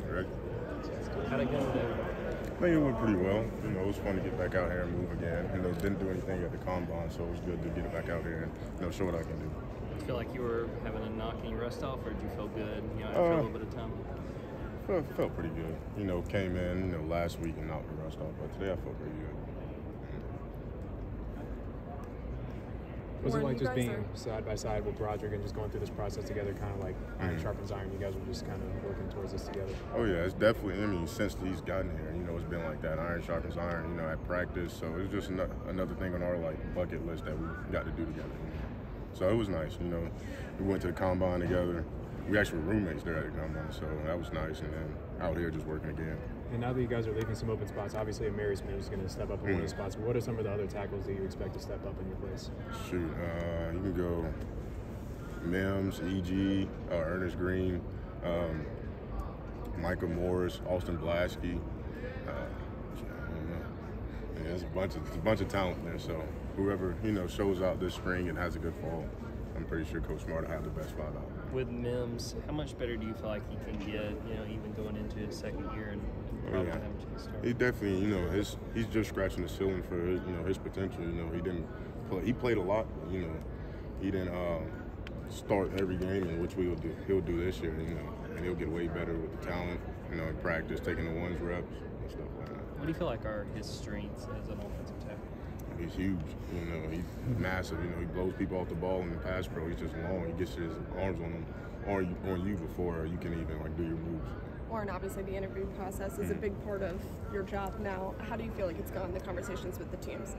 Right. How'd it go today? I think it went pretty well. You know, it was fun to get back out here and move again. You know, didn't do anything at the combine, so it was good to get it back out here and, you know, show what I can do. Did you feel like you were having a knock and you rest off, or did you feel good, you know, after a little bit of time? Felt pretty good. You know, came in, you know, last week and knocked the rust off, but today I felt pretty good. Was it like just being side by side with Broderick and just going through this process together, kind of like iron sharpens iron? You guys were just kind of working towards this together. Oh yeah, it's definitely. I mean, since he's gotten here, you know, it's been like that. Iron sharpens iron. You know, at practice, so it's just another thing on our like bucket list that we got to do together. So it was nice. You know, we went to the combine together. We actually were roommates there at the combine, so that was nice. And then out here just working again. And now that you guys are leaving some open spots, obviously Amari Smith is going to step up in one of the spots. But what are some of the other tackles that you expect to step up in your place? Shoot, you can go Mims, E.G., Ernest Green, Micah Morris, Austin Blasky. There's a bunch of talent there. So whoever, you know, shows out this spring and has a good fall, I'm pretty sure Coach Smart will have the best spot out. With Mims, how much better do you feel like he can get, you know, even going into his second year and probably having to start? He definitely, you know, he's just scratching the ceiling for his, you know, his potential. You know, he played a lot, but, you know, he didn't start every game, in which he'll do this year, you know, and he'll get way better with the talent, you know, in practice, taking the ones reps and stuff like that. What do you feel like are his strengths as an offensive tackle? He's huge, you know, he's massive, you know, he blows people off the ball in the pass pro. He's just long, he gets his arms on you before you can even like do your moves. Warren, obviously the interview process is a big part of your job now. How do you feel like it's gone, the conversations with the teams?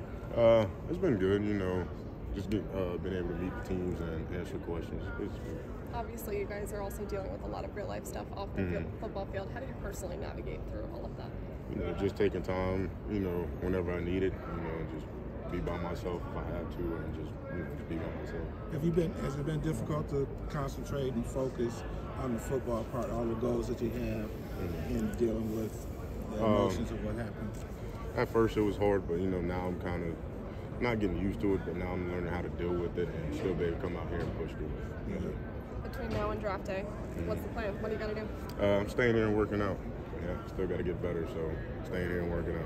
It's been good, you know, just been able to meet the teams and answer questions. It's good. Obviously, you guys are also dealing with a lot of real-life stuff off the football field. How do you personally navigate through all of that? You know, just taking time, you know, whenever I need it, you know, just be by myself if I have to, and just, you know, just be by myself. Has it been difficult to concentrate and focus on the football part, all the goals that you have, in dealing with the emotions of what happened? At first it was hard, but, you know, now I'm kind of not getting used to it, but now I'm learning how to deal with it and still be able to come out here and push through it. Between now and draft day, what's the plan? What do you got to do? I'm staying here and working out. Yeah, still got to get better, so staying here and working out.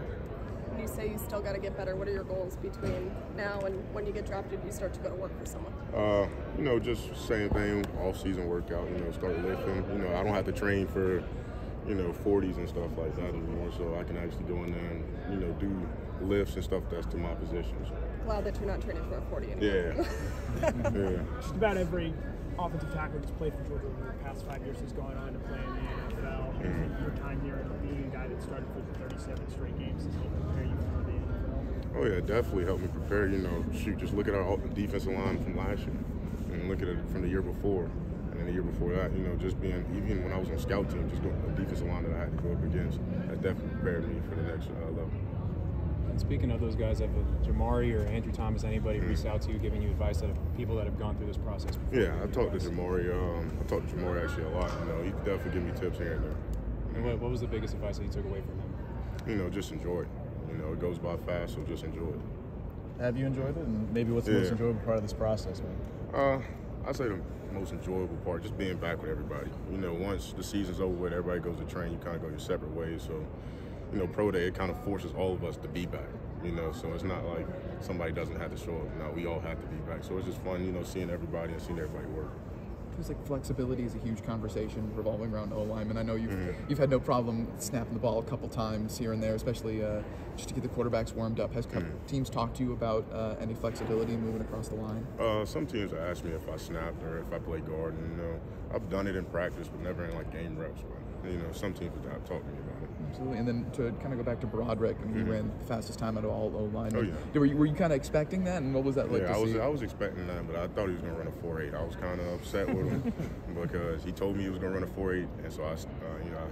When you say you still got to get better, what are your goals between now and when you get drafted, you start to go to work for someone? You know, just same thing, off-season workout, you know, start lifting. You know, I don't have to train for, you know, 40s and stuff like that anymore, so I can actually go in there and, you know, do lifts and stuff that's to my position. So. Glad that you're not training for a 40 anymore. Yeah. Yeah. Just about every offensive tackle that's played for Georgia over the past 5 years has gone on to play in the NFL. Your time here and being a guy that started for 37 straight games has helped prepare you for the NFL. Oh yeah, definitely helped me prepare. You know, shoot, just look at our defensive line from last year, and look at it from the year before, and then the year before that. You know, just being, even when I was on scout team, just going the defensive line that I had to go up against, that definitely prepared me for the next level. Speaking of those guys, have Jamari or Andrew Thomas, anybody reached out to you, giving you advice that people that have gone through this process before? Yeah, I talked to Jamari. I talked to Jamari actually a lot. You know, he definitely give me tips here and there. And what was the biggest advice that you took away from him? You know, just enjoy it. You know, it goes by fast, so just enjoy it. Have you enjoyed it? And maybe what's the most enjoyable part of this process, man? I'd say the most enjoyable part, just being back with everybody. You know, once the season's over with, everybody goes to train, you kind of go your separate ways. So, you know, Pro Day, it kind of forces all of us to be back. You know, so it's not like somebody doesn't have to show up. No, we all have to be back. So it's just fun, you know, seeing everybody and seeing everybody work. Feels like flexibility is a huge conversation revolving around O-linemen. I know you've had no problem snapping the ball a couple times here and there, especially just to get the quarterbacks warmed up. Has teams talked to you about any flexibility moving across the line? Some teams have asked me if I snapped or if I play guard. And, you know, I've done it in practice, but never in like game reps. But, you know, some teams have talked to me about it. Absolutely. And then to kind of go back to Broderick, I mean, he ran the fastest time out of all O-line. Oh, yeah. Were you kind of expecting that, and what was that like to see? I was expecting that, but I thought he was going to run a 4.8. I was kind of upset with him because he told me he was going to run a 4.8, and so I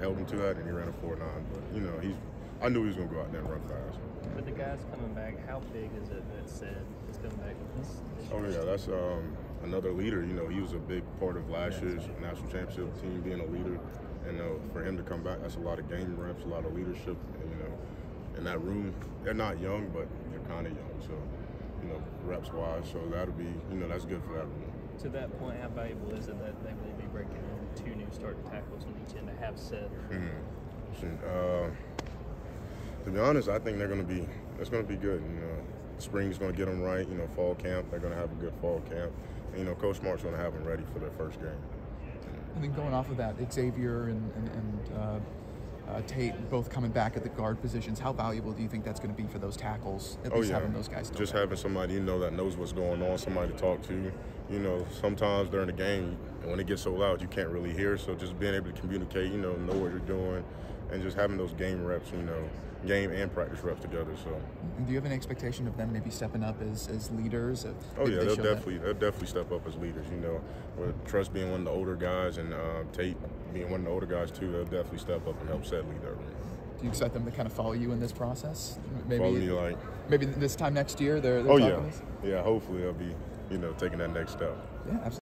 held him to that, and he ran a 4.9. But, you know, I knew he was going to go out there and run fast. With the guys coming back, how big is it that Sid is coming back with this Oh, yeah, that's another leader. You know, he was a big part of last year's national championship team, being a leader. And for him to come back, that's a lot of game reps, a lot of leadership. And, you know, in that room, they're not young, but they're kind of young. So, you know, reps-wise, so that'll be, you know, that's good for that room. To that point, how valuable is it that they will be breaking in 2 new starting tackles on each end to have said? To be honest, I think it's going to be good. You know, spring's going to get them right. You know, fall camp, they're going to have a good fall camp. And, you know, Coach Smart's going to have them ready for their first game. I think going off of that, Xavier and Tate both coming back at the guard positions, how valuable do you think that's going to be for those tackles, at least having those guys still just back? Having somebody, you know, that knows what's going on, somebody to talk to. You know, sometimes during the game, when it gets so loud, you can't really hear, so just being able to communicate, you know what you're doing, and just having those game reps, you know, game and practice reps together. So, do you have any expectation of them maybe stepping up as leaders? They'll definitely step up as leaders. You know, with Trust being one of the older guys and Tate being one of the older guys too, they'll definitely step up and help set lead that room. Do you expect them to kind of follow you in this process? Maybe this time next year they're talking this? Yeah, hopefully they'll be, you know, taking that next step. Yeah, absolutely.